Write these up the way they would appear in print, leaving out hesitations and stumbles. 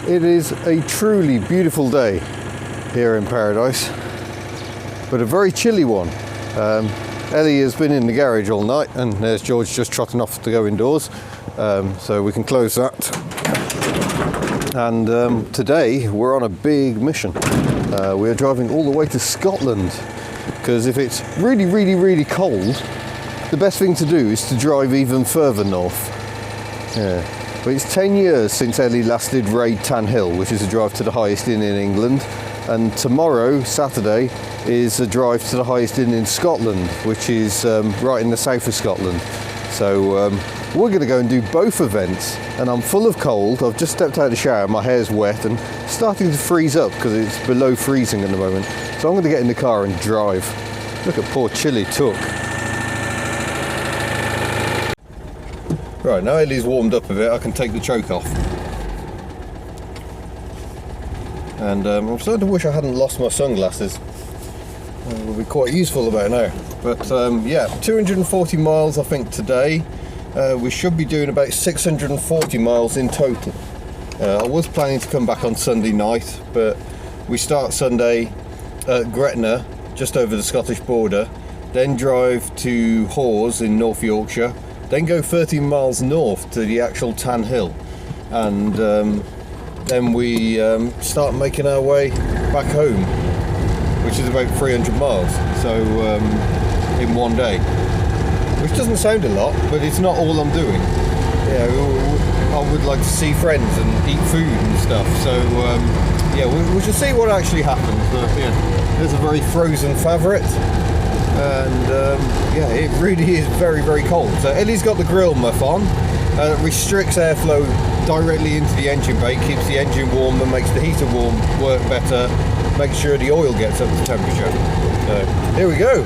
It is a truly beautiful day here in paradise, but a very chilly one. Elly has been in the garage all night, and there's George just trotting off to go indoors, so we can close that. And today we're on a big mission. We're driving all the way to Scotland, because if it's really cold, the best thing to do is to drive even further north. Yeah. But it's 10 years since Elly last did Raid Tan Hill, which is a drive to the highest inn in England, and tomorrow, Saturday, is a drive to the highest inn in Scotland, which is right in the south of Scotland. So we're going to go and do both events, and I'm full of cold. I've just stepped out of the shower, my hair's wet and starting to freeze up because it's below freezing at the moment. So I'm going to get in the car and drive. Look at poor Chilly Took. Right, now Elly's warmed up a bit, I can take the choke off. And I'm starting to wish I hadn't lost my sunglasses. It will be quite useful about now. But yeah, 240 miles I think today. We should be doing about 640 miles in total. I was planning to come back on Sunday night, but we start Sunday at Gretna, just over the Scottish border, then drive to Hawes in North Yorkshire, then go 13 miles north to the actual Tan Hill, and then we start making our way back home, which is about 300 miles, so in one day, which doesn't sound a lot, but it's not all I'm doing. Yeah, I would like to see friends and eat food and stuff, so yeah, we shall see what actually happens. Yeah, there's a very frozen favourite. And yeah, it really is very cold. So Elly's got the grill muff on, restricts airflow directly into the engine bay, keeps the engine warm and makes the heater warm work better, makes sure the oil gets up to temperature. So here we go.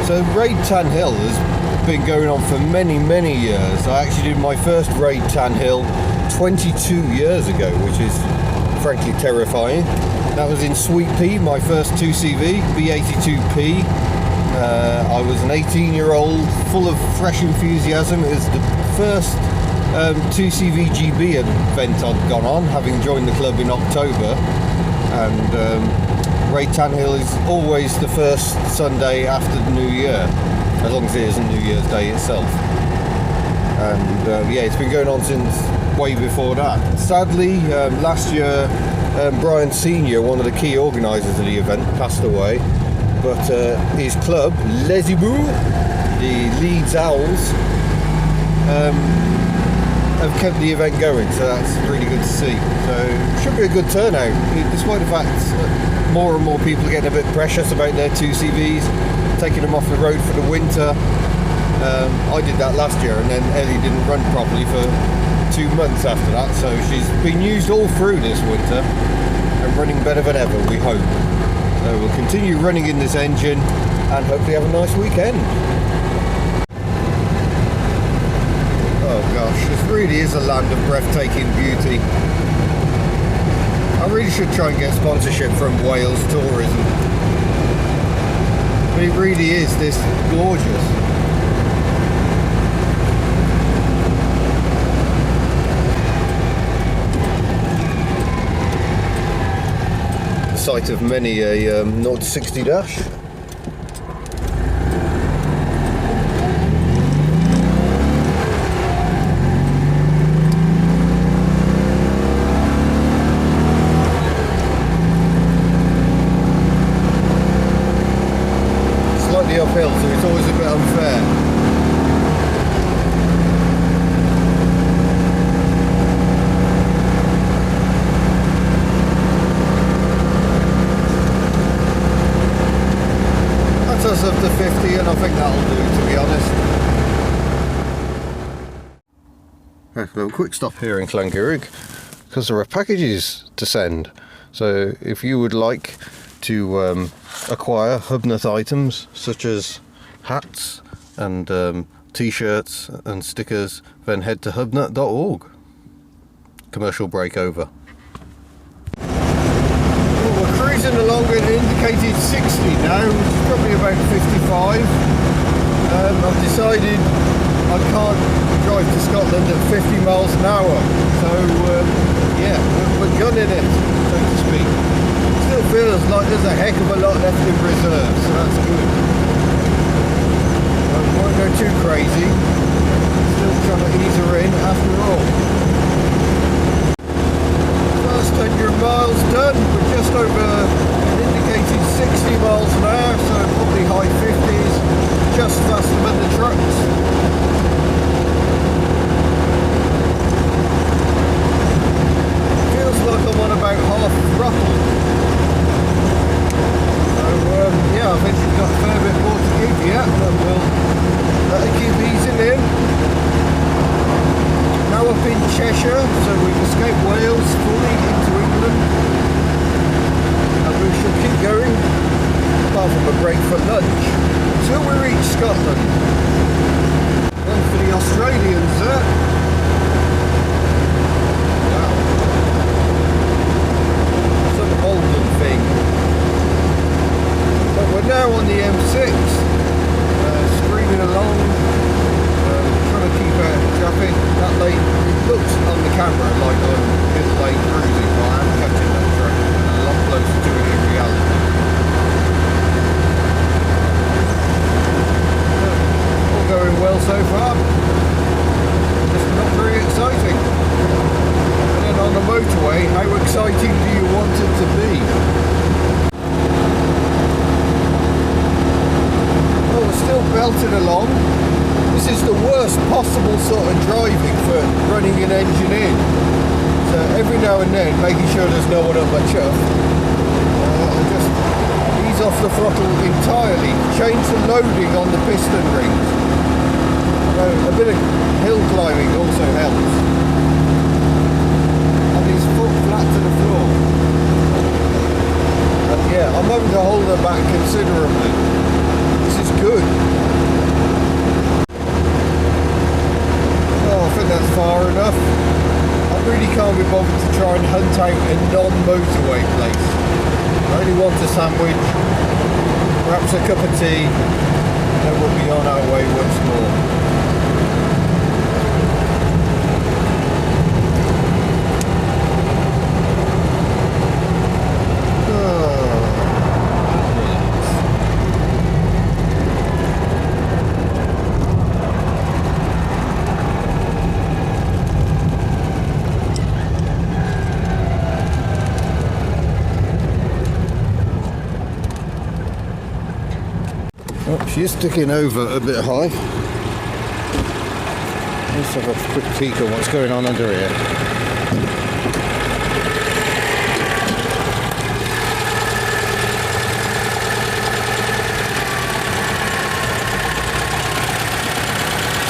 So Raid Tan Hill has been going on for many years. I actually did my first Raid Tan Hill 22 years ago, which is frankly terrifying. That was in Sweet Pea, my first 2CV, B82P. I was an 18-year-old, full of fresh enthusiasm. It was the first 2CV GB event I'd gone on, having joined the club in October. And Raid Tan Hill is always the first Sunday after the New Year, as long as it isn't New Year's Day itself. And yeah, it's been going on since way before that. Sadly, last year, Brian Senior, one of the key organisers of the event, passed away, but his club, Les Ibous, the Leeds Owls, have kept the event going, so that's really good to see. So it should be a good turnout, despite the fact that more and more people are getting a bit precious about their 2CVs, taking them off the road for the winter. I did that last year, and then Elly didn't run properly for 2 months after that, so she's been used all through this winter and running better than ever, we hope. So we'll continue running in this engine and hopefully have a nice weekend. Oh gosh, this really is a land of breathtaking beauty. I really should try and get sponsorship from Wales Tourism. But it really is this gorgeous. Site of many a 0-60 dash. Slightly uphill, so it's always a bit unfair. Up to 50, and I think that'll do, to be honest. A little quick stop here in Llangurig because there are packages to send. So if you would like to acquire Hubnut items such as hats and t-shirts and stickers, then head to hubnut.org. Commercial break over. Cruising along at an indicated 60 now, which is probably about 55. I've decided I can't drive to Scotland at 50 miles an hour, so has a heck of a lot left in reserve, so that's good. Won't go too crazy. Still trying to ease her in after all. First 100 miles done. We're just over an indicated 60 miles an hour, so probably high 50s, just faster than the trucks. Feels like I'm on about half throttle. Yeah, I think we've got a fair bit more to give yet, but we'll let it keep easing in. Now up in Cheshire, so we've escaped Wales fully into England, and we shall keep going, apart from a break for lunch, till we reach Scotland. One for the Australians there. Wow. Some Oldham thing. But we're now on the M6, screaming along, trying to keep out traffic. That lane, it looks on the camera like I'm middle lane cruising, but I am catching that track and a lot closer to it in reality. All going well so far, just not very exciting. And then on the motorway, how exciting do you want it to be? Still belting along. This is the worst possible sort of driving for running an engine in. So every now and then, making sure there's no one up my chuff, I just ease off the throttle entirely, change the loading on the piston rings. A bit of hill climbing also helps. And his foot flat to the floor. And yeah, I'm having to hold her back considerably. This is good. Oh, I think that's far enough. I really can't be bothered to try and hunt out a non-motorway place. I only want a sandwich, perhaps a cup of tea, and then we'll be on our way once more. Oh, she is sticking over a bit high. Let's have a quick peek at what's going on under here.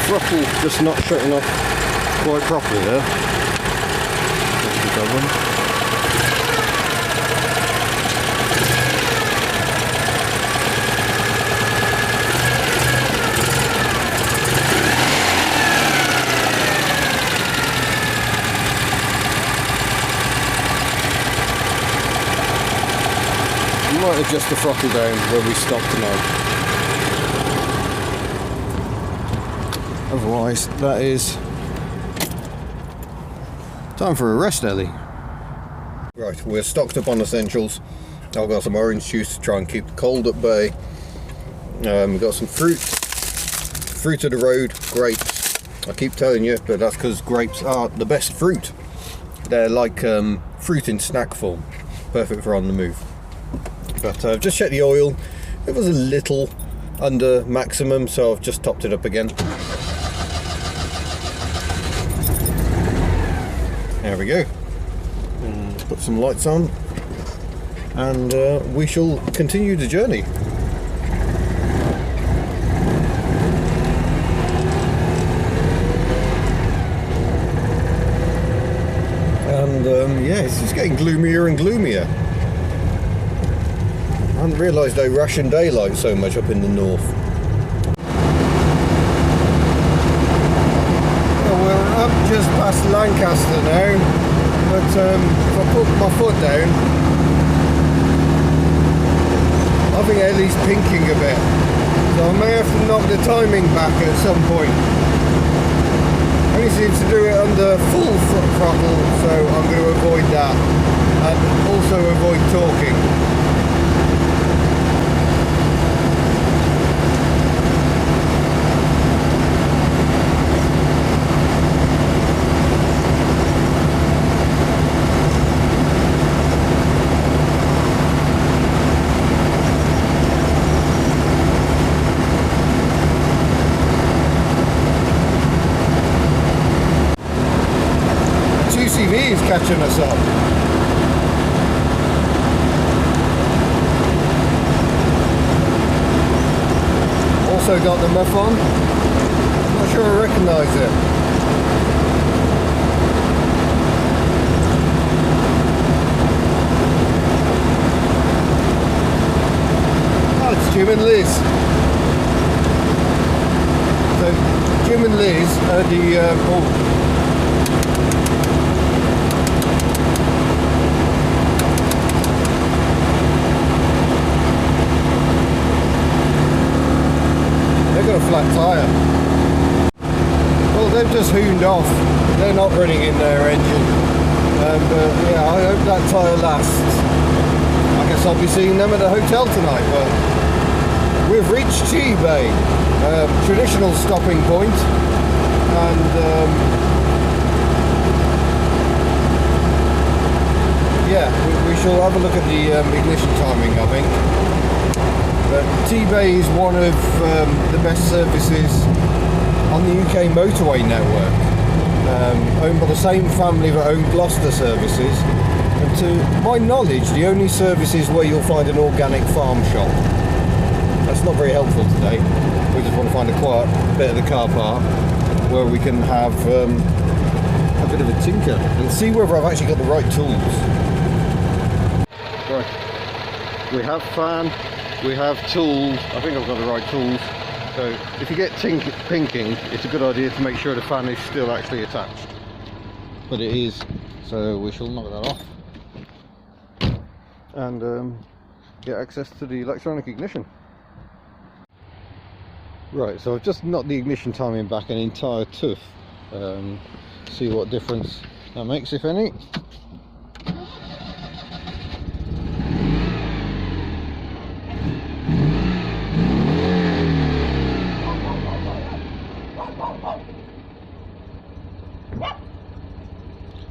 Throttle just not shutting off quite properly there. That's the problem. Might adjust the throttle down where we stopped now. Otherwise, that is time for a rest, Elly. Right, we're stocked up on essentials. I've got some orange juice to try and keep the cold at bay. We've got some fruit of the road, grapes. I keep telling you, but that's because grapes are the best fruit. They're like fruit in snack form, perfect for on the move. But I've just checked the oil. It was a little under maximum, so I've just topped it up again. There we go. Put some lights on, and we shall continue the journey. And yeah, it's just getting gloomier and gloomier. I hadn't realised they ration daylight so much up in the north. Well, we're up just past Lancaster now, but if I put my foot down, I think Elly's pinking a bit, so I may have to knock the timing back at some point. Only seems to do it under full throttle, so I'm going to avoid that, and also avoid talking. 2CV is catching us up. Also got the muff on. Not sure I recognise it. Oh, it's Jim and Liz. So Jim and Liz are the got a flat tyre. Well, they've just hooned off. They're not running in their engine. But yeah, I hope that tyre lasts. I guess I'll be seeing them at the hotel tonight. But we've reached T-Bay, traditional stopping point, and yeah, we shall have a look at the ignition timing, I think. T-Bay is one of the best services on the UK motorway network, owned by the same family that own Gloucester services, and to my knowledge the only services where you'll find an organic farm shop. That's not very helpful today. We just want to find a quiet bit of the car park where we can have a bit of a tinker and see whether I've actually got the right tools. Right, we have fan. We have tools. I think I've got the right tools. So if you get pinking, it's a good idea to make sure the fan is still actually attached. But it is, so we shall knock that off and get access to the electronic ignition. Right, so I've just knocked the ignition timing back an entire tooth. See what difference that makes, if any.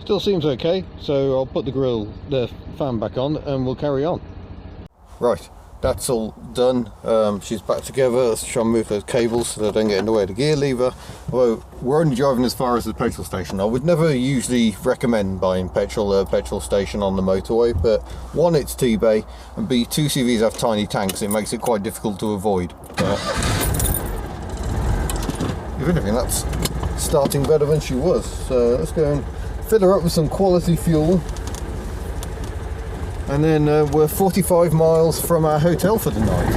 Still seems okay, so I'll put the fan back on and we'll carry on. Right, that's all done. She's back together. Let's try and move those cables so they don't get in the way of the gear lever. Although we're only driving as far as the petrol station. I would never usually recommend buying petrol at a petrol station on the motorway, but one, it's T-Bay, and B, 2CVs have tiny tanks. It makes it quite difficult to avoid. If anything, that's starting better than she was. So let's go and fill her up with some quality fuel, and then we're 45 miles from our hotel for the night.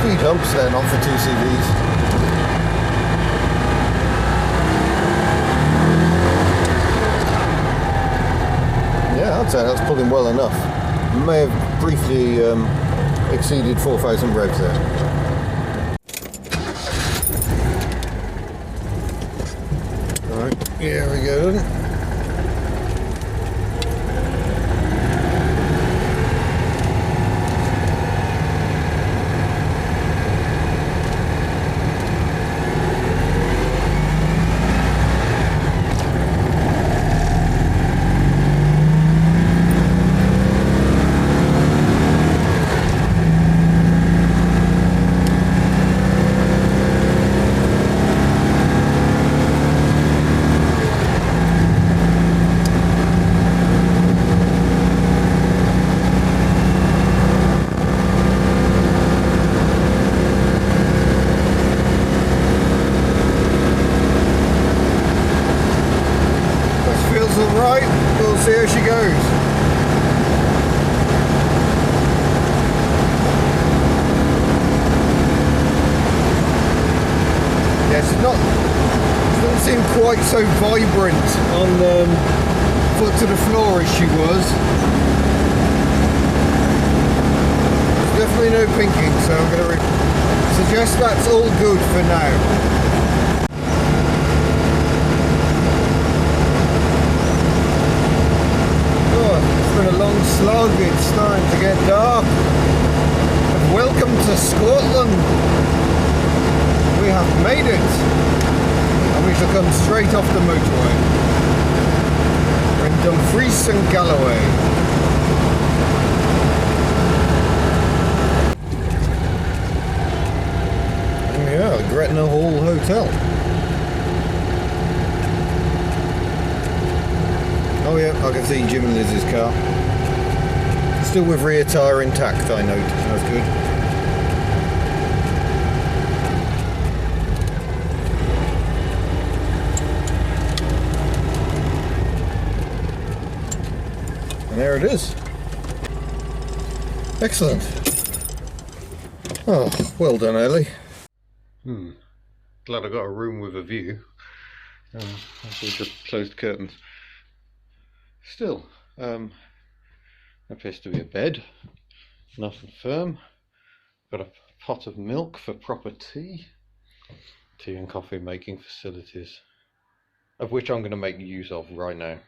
Speed humps then on for 2CVs. Yeah, I'd say that's pulling well enough. May have briefly exceeded 4,000 revs there. Alright, here we go then. Right, we'll see how she goes. Yeah, she doesn't seem quite so vibrant on foot to the floor as she was. There's definitely no pinking, so I'm going to suggest that's all good for now. A long slog, it's starting to get dark. But welcome to Scotland. We have made it, and we shall come straight off the motorway. We're in Dumfries and Galloway. are, the Gretna Hall Hotel. Oh yeah, I can see Jim and Liz's car. Still with rear tyre intact, I note. That's good. And there it is. Excellent. Oh, well done, Elly. Glad I got a room with a view. We just closed curtains. Still, appears to be a bed, nice and firm. Got a pot of milk for proper tea. Tea and coffee making facilities, of which I'm going to make use of right now.